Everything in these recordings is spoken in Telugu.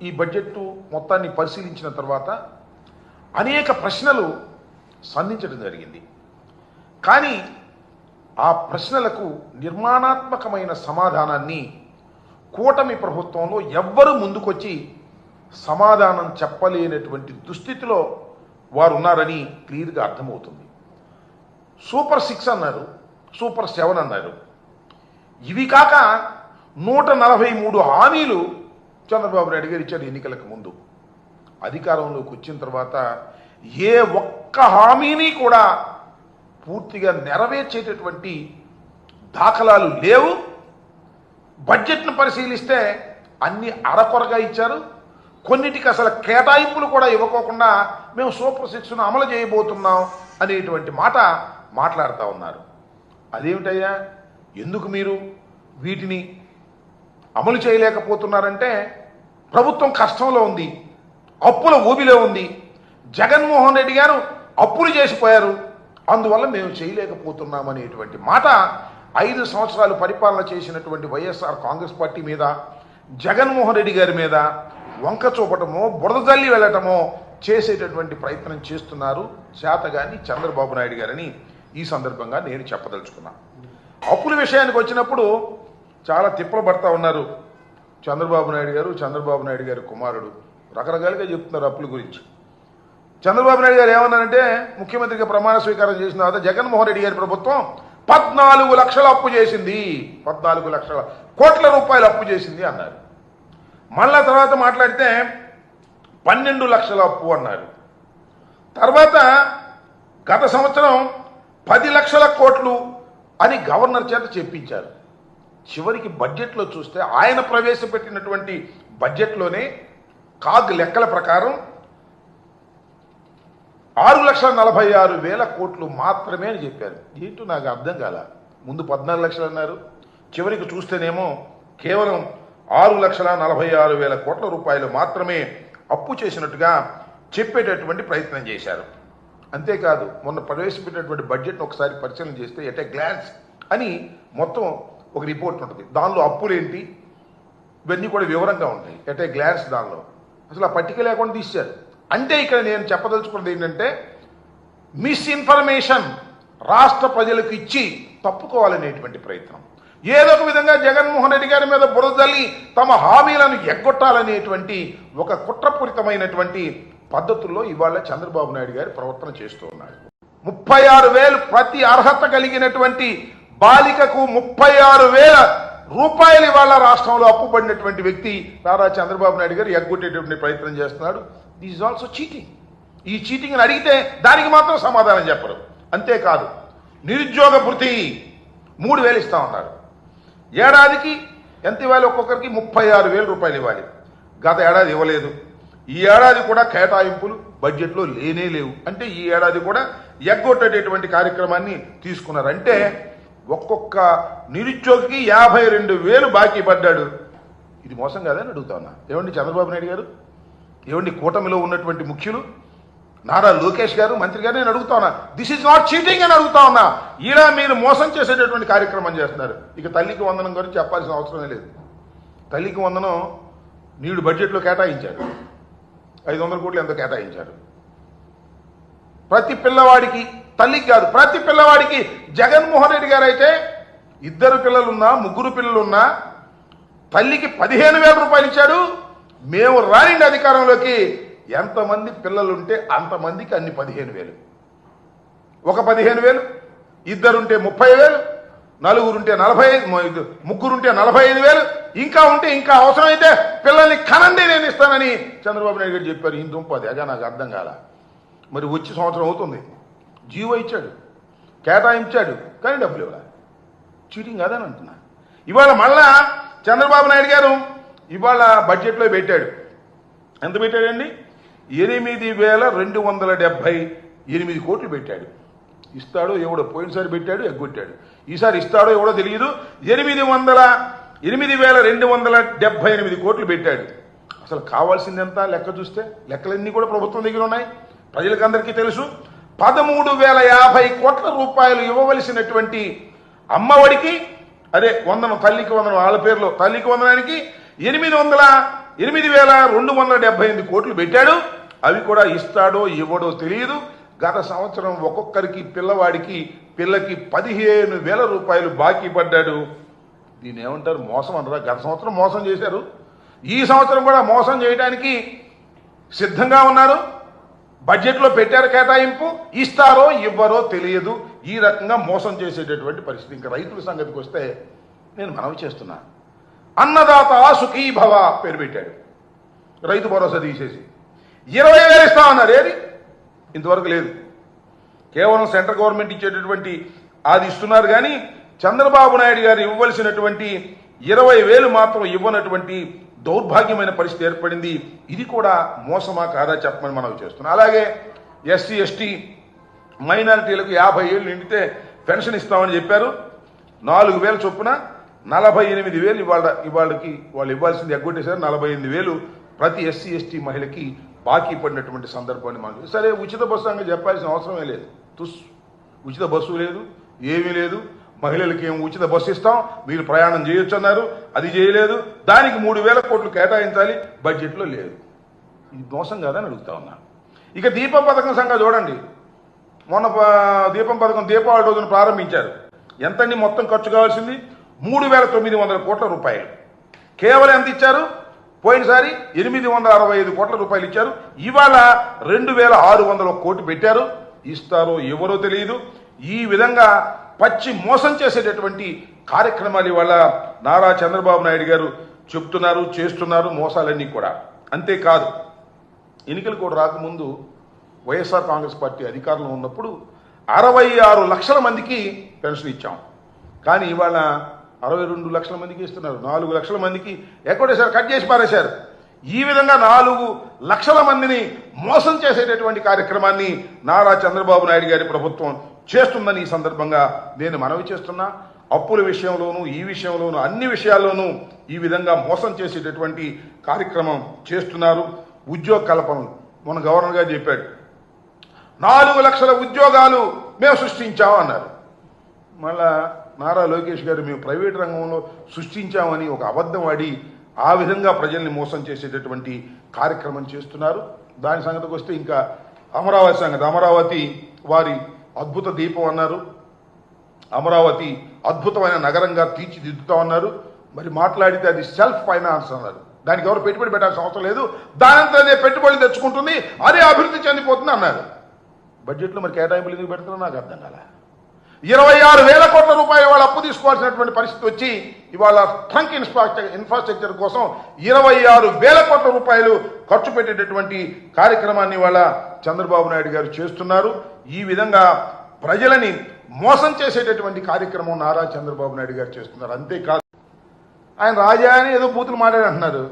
ఈ బడ్జెట్ మొత్తాన్ని పరిశీలించిన తర్వాత అనేక ప్రశ్నలు సంధించడం జరిగింది. కానీ ఆ ప్రశ్నలకు నిర్మాణాత్మకమైన సమాధానాన్ని కూటమి ప్రభుత్వంలో ఎవ్వరూ ముందుకొచ్చి సమాధానం చెప్పలేనటువంటి దుస్థితిలో వారు ఉన్నారని క్లియర్గా అర్థమవుతుంది. సూపర్ 6 అన్నారు, సూపర్ 7 అన్నారు. ఇవి కాక 143 హామీలు చంద్రబాబు నాయుడు గారు ఇచ్చారు ఎన్నికలకు ముందు. అధికారంలోకి వచ్చిన తర్వాత ఏ ఒక్క హామీని కూడా పూర్తిగా నెరవేర్చేటటువంటి దాఖలాలు లేవు. బడ్జెట్ను పరిశీలిస్తే అన్ని అరకొరగా ఇచ్చారు. కొన్నిటికి అసలు కేటాయింపులు కూడా ఇవ్వకోకుండా మేము సూపర్ 6ను అమలు చేయబోతున్నాం అనేటువంటి మాట మాట్లాడుతూ ఉన్నారు. అదేమిటయ్యా, ఎందుకు మీరు వీటిని అమలు చేయలేకపోతున్నారంటే ప్రభుత్వం కష్టంలో ఉంది, అప్పుల ఊబిలో ఉంది. జగన్మోహన్ రెడ్డి గారు అప్పులు చేసిపోయారు, అందువల్ల మేము చేయలేకపోతున్నాం అనేటువంటి మాట 5 సంవత్సరాలు పరిపాలన చేసినటువంటి వైఎస్ఆర్ కాంగ్రెస్ పార్టీ మీద, జగన్మోహన్ రెడ్డి గారి మీద వంక చూపటమో బురద జల్లి వెళ్ళటమో చేసేటటువంటి ప్రయత్నం చేస్తున్నారు చేతగాని చంద్రబాబు నాయుడు గారని ఈ సందర్భంగా నేను చెప్పదలుచుకున్నా. అప్పుల విషయానికి వచ్చినప్పుడు చాలా తిప్పలు పడతా ఉన్నారు చంద్రబాబు నాయుడు గారు, చంద్రబాబు నాయుడు గారి కుమారుడు రకరకాలుగా చెప్తున్నారు అప్పుల గురించి. చంద్రబాబు నాయుడు గారు ఏమన్నారంటే, ముఖ్యమంత్రిగా ప్రమాణ స్వీకారం చేసిన తర్వాత జగన్మోహన్ రెడ్డి గారి ప్రభుత్వం 14 లక్షల అప్పు చేసింది, 14 లక్షల కోట్ల రూపాయలు అప్పు చేసింది అన్నారు. మళ్ళా తర్వాత మాట్లాడితే 12 లక్షల అప్పు అన్నారు. తర్వాత గత సంవత్సరం 10 లక్షల కోట్లు అని గవర్నర్ చేత చెప్పించారు. చివరికి బడ్జెట్లో చూస్తే ఆయన ప్రవేశపెట్టినటువంటి బడ్జెట్లోనే కాగ్ లెక్కల ప్రకారం 6,46,000 కోట్లు మాత్రమే అని చెప్పారు. ఏంటో నాకు అర్థం కాల. ముందు 14 లక్షలు అన్నారు, చివరికి చూస్తేనేమో కేవలం 6,46,000 కోట్ల రూపాయలు మాత్రమే అప్పు చేసినట్టుగా చెప్పేటటువంటి ప్రయత్నం చేశారు. అంతేకాదు, మొన్న ప్రవేశపెట్టినటువంటి బడ్జెట్ను ఒకసారి పరిశీలన చేస్తే ఎట్ ఏ గ్లాన్స్ అని మొత్తం ఒక రిపోర్ట్ ఉంటుంది. దానిలో అప్పులేంటి ఇవన్నీ కూడా వివరంగా ఉంటాయి. ఎట్ ఏ గ్లాన్స్ దానిలో అసలు ఆ పట్టిక లేకుండా తీశారు. అంటే ఇక్కడ నేను చెప్పదలుచుకున్నది ఏంటంటే, మిస్ఇన్ఫర్మేషన్ రాష్ట్ర ప్రజలకు ఇచ్చి తప్పుకోవాలనేటువంటి ప్రయత్నం. ఏదో ఒక విధంగా జగన్మోహన్ రెడ్డి గారి మీద బురదల్లి తమ హామీలను ఎగ్గొట్టాలనేటువంటి ఒక కుట్రపూరితమైనటువంటి పద్ధతుల్లో ఇవాళ చంద్రబాబు నాయుడు గారి ప్రవర్తన చేస్తూ ఉన్నారు. 36,000 ప్రతి అర్హత కలిగినటువంటి బాలికకు 36,000 రూపాయలు ఇవాళ రాష్ట్రంలో అప్పుపడినటువంటి వ్యక్తి నారా చంద్రబాబు నాయుడు గారు ఎగ్గొట్టేటువంటి ప్రయత్నం చేస్తున్నాడు. This is also cheating. ఈ చీటింగ్ అని అడిగితే దానికి మాత్రం సమాధానం చెప్పరు. అంతేకాదు, నిరుద్యోగ భృతి 3,000 ఇస్తా ఉన్నారు. ఏడాదికి ఎంత ఇవ్వాలి? ఒక్కొక్కరికి 36,000 రూపాయలు ఇవ్వాలి. గత ఏడాది ఇవ్వలేదు. ఈ ఏడాది కూడా కేటాయింపులు బడ్జెట్లో లేనే లేవు. అంటే ఈ ఏడాది కూడా ఎగ్గొట్టేటటువంటి కార్యక్రమాన్ని తీసుకున్నారు. అంటే ఒక్కొక్క నిరుద్యోగికి 52,000 బాకీ పడ్డాడు. ఇది మోసం కాదని అడుగుతా ఉన్నా. ఏమండి చంద్రబాబు నాయుడు గారు, ఏమండి కూటమిలో ఉన్నటువంటి ముఖ్యులు నారా లోకేష్ గారు, మంత్రి గారు, నేను అడుగుతా ఉన్నా, దిస్ ఈజ్ నాట్ చీటింగ్ అని అడుగుతా ఉన్నా. ఇలా మీరు మోసం చేసేటటువంటి కార్యక్రమం చేస్తున్నారు. ఇక తల్లికి వందనం గురించి చెప్పాల్సిన అవసరమే లేదు. తల్లికి వందనం నీడు బడ్జెట్లో కేటాయించారు, 500 కోట్లు ఎంతో కేటాయించారు. ప్రతి పిల్లవాడికి, తల్లికి కాదు ప్రతి పిల్లవాడికి, జగన్మోహన్ రెడ్డి గారు అయితే 2 పిల్లలున్నా 3 పిల్లలున్నా తల్లికి 15,000 రూపాయలు ఇచ్చాడు. మేము రానిండి అధికారంలోకి, ఎంతమంది పిల్లలుంటే అంతమందికి అన్ని 15,000. ఒక 15,000, 2 ఉంటే 30,000, 4 ఉంటే 45, 3 ఉంటే 45,000, ఇంకా ఉంటే ఇంకా అవసరమైతే పిల్లల్ని కనండి నేను ఇస్తానని చంద్రబాబు నాయుడు గారు చెప్పారు. ఈ దుంపది అదే నాకు అర్థం కాల. మరి వచ్చి సంవత్సరం అవుతుంది, జీవో ఇచ్చాడు, కేటాయించాడు, కానీ డబ్బులు ఇవ్వాలి. చీటింగ్ కాదని అంటున్నా. ఇవాళ మళ్ళా చంద్రబాబు నాయుడు గారు ఇవాళ బడ్జెట్లో పెట్టాడు. ఎంత పెట్టాడండి? 8,278 కోట్లు పెట్టాడు. ఇస్తాడో ఎవడో, పోయినసారి పెట్టాడు ఎగ్గొట్టాడు, ఈసారి ఇస్తాడో ఎవడో తెలియదు. 8,278 కోట్లు పెట్టాడు. అసలు కావాల్సింది ఎంత లెక్క చూస్తే? లెక్కలన్నీ కూడా ప్రభుత్వం దగ్గర ఉన్నాయి, ప్రజలకందరికీ తెలుసు. 13,050 కోట్ల రూపాయలు ఇవ్వవలసినటువంటి అమ్మఒడికి, అదే వందనం, తల్లికి వందనం, వాళ్ళ పేరులో తల్లికి వందనానికి 8,278 కోట్లు పెట్టాడు. అవి కూడా ఇస్తాడో ఇవ్వడో తెలియదు. గత సంవత్సరం ఒక్కొక్కరికి పిల్లకి 15,000 రూపాయలు బాకీ పడ్డాడు. దీన్ని ఏమంటారు? మోసం అంటారా? గత సంవత్సరం మోసం చేశారు, ఈ సంవత్సరం కూడా మోసం చేయడానికి సిద్ధంగా ఉన్నారు. బడ్జెట్లో పెట్టారు కేటాయింపు, ఇస్తారో ఇవ్వరో తెలియదు. ఈ రకంగా మోసం చేసేటటువంటి పరిస్థితి. ఇంకా రైతుల సంగతికి వస్తే నేను మనవి చేస్తున్నా, అన్నదాత సుఖీ భవ పేరు పెట్టాడు. రైతు భరోసా తీసేసి 20,000 ఇస్తామన్నారు. ఏది? ఇంతవరకు లేదు. కేవలం సెంట్రల్ గవర్నమెంట్ ఇచ్చేటటువంటి అది ఇస్తున్నారు కానీ చంద్రబాబు నాయుడు గారు ఇవ్వవలసినటువంటి 20,000 మాత్రం ఇవ్వనటువంటి దౌర్భాగ్యమైన పరిస్థితి ఏర్పడింది. ఇది కూడా మోసమా కాదా చెప్పమని మనం చేస్తున్నాం. అలాగే ఎస్సీ ఎస్టీ మైనారిటీలకు 50 ఏళ్ళు నిండితే పెన్షన్ ఇస్తామని చెప్పారు. 4,000 చొప్పున 48,000 ఇవాళకి వాళ్ళు ఇవ్వాల్సింది ఎగ్గొట్టేశారు. 48,000 ప్రతి ఎస్సీ ఎస్టీ మహిళకి బాకీ పడినటువంటి సందర్భాన్ని మనం సరే ఉచిత బస్సు అని చెప్పాల్సిన అవసరమే లేదు. ఉచిత బస్సు లేదు, ఏమీ లేదు. మహిళలకి ఏం ఉచిత బస్సు ఇస్తాం, మీరు ప్రయాణం చేయొచ్చు అన్నారు, అది చేయలేదు. దానికి 3,000 కోట్లు కేటాయించాలి, బడ్జెట్లో లేదు. ఇది మోసం కాదని అడుగుతా ఉన్నా. ఇక దీపం పథకం సంగతి చూడండి. మొన్న దీపం పథకం దీపావళి రోజున ప్రారంభించారు. ఎంతండి మొత్తం ఖర్చు కావాల్సింది? 3,900 కోట్ల రూపాయలు. కేవలం ఎంత ఇచ్చారు? పోయినసారి 865 కోట్ల రూపాయలు ఇచ్చారు. ఇవాళ 2,600 కోట్లు పెట్టారు. ఇస్తారో ఎవరో తెలియదు. ఈ విధంగా పచ్చి మోసం చేసేటటువంటి కార్యక్రమాలు ఇవాళ నారా చంద్రబాబు నాయుడు గారు చెప్తున్నారు, చేస్తున్నారు. మోసాలన్నీ కూడా. అంతేకాదు, ఎన్నికలు కూడా రాకముందు వైఎస్ఆర్ కాంగ్రెస్ పార్టీ అధికారంలో ఉన్నప్పుడు 66 లక్షల మందికి పెన్షన్ ఇచ్చాం. కానీ ఇవాళ 62 లక్షల మందికి ఇస్తున్నారు. 4 లక్షల మందికి ఎక్కడేశారు, కట్ చేసి పారేశారు. ఈ విధంగా 4 లక్షల మందిని మోసం చేసేటటువంటి కార్యక్రమాన్ని నారా చంద్రబాబు నాయుడు గారి ప్రభుత్వం చేస్తుందని ఈ సందర్భంగా నేను మనవి చేస్తున్నా. అప్పుల విషయంలోనూ ఈ విషయంలోనూ అన్ని విషయాల్లోనూ ఈ విధంగా మోసం చేసేటటువంటి కార్యక్రమం చేస్తున్నారు. ఉద్యోగ కల్పనలు మన గవర్నర్ గారు చెప్పాడు, 4 లక్షల ఉద్యోగాలు మేము సృష్టించాము అన్నారు. మళ్ళా నారా లోకేష్ గారు మేము ప్రైవేట్ రంగంలో సృష్టించామని ఒక అబద్ధం ఆడి ఆ విధంగా ప్రజల్ని మోసం చేసేటటువంటి కార్యక్రమం చేస్తున్నారు. దాని సంగతికి వస్తే ఇంకా అమరావతి సంగతి. అమరావతి వారి అద్భుత దీపం అన్నారు. అమరావతి అద్భుతమైన నగరంగా తీర్చిదిద్దుతామన్నారు. మరి మాట్లాడితే అది సెల్ఫ్ ఫైనాన్స్ అన్నారు. దానికి ఎవరు పెట్టుబడి పెట్టాల్సిన అవసరం లేదు, దానంతనే పెట్టుబడి తెచ్చుకుంటుంది, అదే అభివృద్ధి చెందిపోతుంది అన్నారు. బడ్జెట్లో మరి కేటాయింపులు ఎందుకు పెడుతున్నా నాకు అర్థం కాల. 26,000 కోట్ల రూపాయలు ఇవాళ అప్పు తీసుకోవాల్సినటువంటి పరిస్థితి వచ్చి ఇవాళ ట్రంక్ ఇన్ఫ్రాస్ట్రక్చర్ కోసం 26,000 కోట్ల రూపాయలు ఖర్చు పెట్టేటటువంటి కార్యక్రమాన్ని ఇవాళ చంద్రబాబు నాయుడు గారు చేస్తున్నారు. ఈ విధంగా ప్రజలని మోసం చేసేటటువంటి కార్యక్రమం నారా చంద్రబాబు నాయుడు గారు చేస్తున్నారు. అంతేకాదు, ఆయన రాజా అని ఏదో బూతులు మాట్లాడంటున్నారు.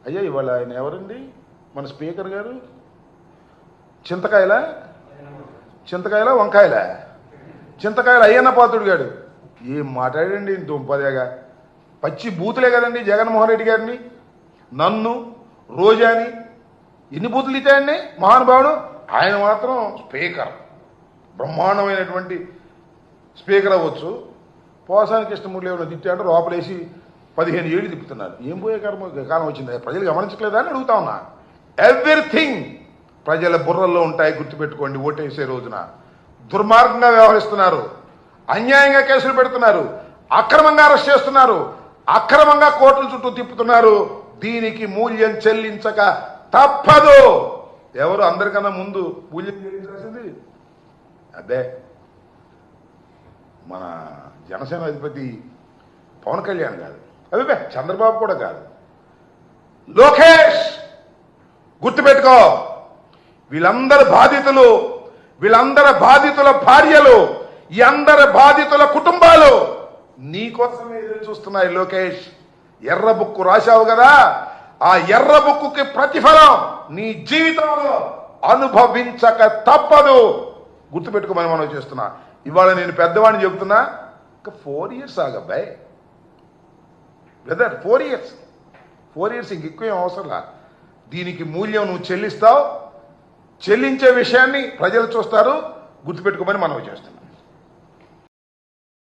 అయ్యా ఇవాళ ఆయన ఎవరండి? మన స్పీకర్ గారు చింతకాయల వంకాయల అయ్యన్న పాత్రుడు గారు ఏం మాట్లాడండి దుంపదేగా. పచ్చి బూతులే కదండి. జగన్మోహన్ రెడ్డి గారిని, నన్ను, రోజాని ఎన్ని బూతులు ఇచ్చాయండి మహానుభావుడు. ఆయన మాత్రం స్పీకర్, బ్రహ్మాండమైనటువంటి స్పీకర్ అవ్వచ్చు. పోసానికి ఇష్టముడు ఏమైనా తిట్టాడు, లోపలేసి 15 ఏళ్ళు తిప్పుతున్నారు. ఏం పోయే కాలం వచ్చింది, ప్రజలు గమనించట్లేదా అని అడుగుతా ఉన్నా. ఎవ్రీథింగ్ ప్రజల బుర్రల్లో ఉంటాయి, గుర్తుపెట్టుకోండి. ఓటేసే రోజున దుర్మార్గంగా వ్యవహరిస్తున్నారు, అన్యాయంగా కేసులు పెడుతున్నారు, అక్రమంగా అరెస్ట్ చేస్తున్నారు, అక్రమంగా కోర్టుల చుట్టూ తిప్పుతున్నారు. దీనికి మూల్యం చెల్లించక తప్పదు. ఎవరు అందరికన్నా ముందు మూల్యం చెల్లించాల్సింది అదే మన జనసేన అధిపతి పవన్ కళ్యాణ్ కాదు, అదే చంద్రబాబు కూడా కాదు, లోకేష్. గుర్తుపెట్టుకో, వీళ్ళందరి బాధితులు, వీళ్ళందరి బాధితుల భార్యలు, ఈ అందరి బాధితుల కుటుంబాలు నీకోసమే ఎదురు చూస్తున్నాయి. లోకేష్, ఎర్ర బుక్కు రాశావు కదా, ఆ ఎర్ర బుక్కుకి ప్రతిఫలం నీ జీవితంలో అనుభవించక తప్పదు. గుర్తుపెట్టుకోమని మనం చేస్తున్నా. ఇవాళ నేను పెద్దవాడిని చెబుతున్నా, ఇంకా 4 ఇయర్స్ ఆగబ్బాయ్ బ్రదర్, 4 ఇయర్స్ ఇంకెక్కువ అవసరంలా. దీనికి మూల్యం నువ్వు చెల్లిస్తావు. చెల్లించే విషయాన్ని ప్రజలు చూస్తారు. గుర్తుపెట్టుకోమని మనం చేస్తున్నాం.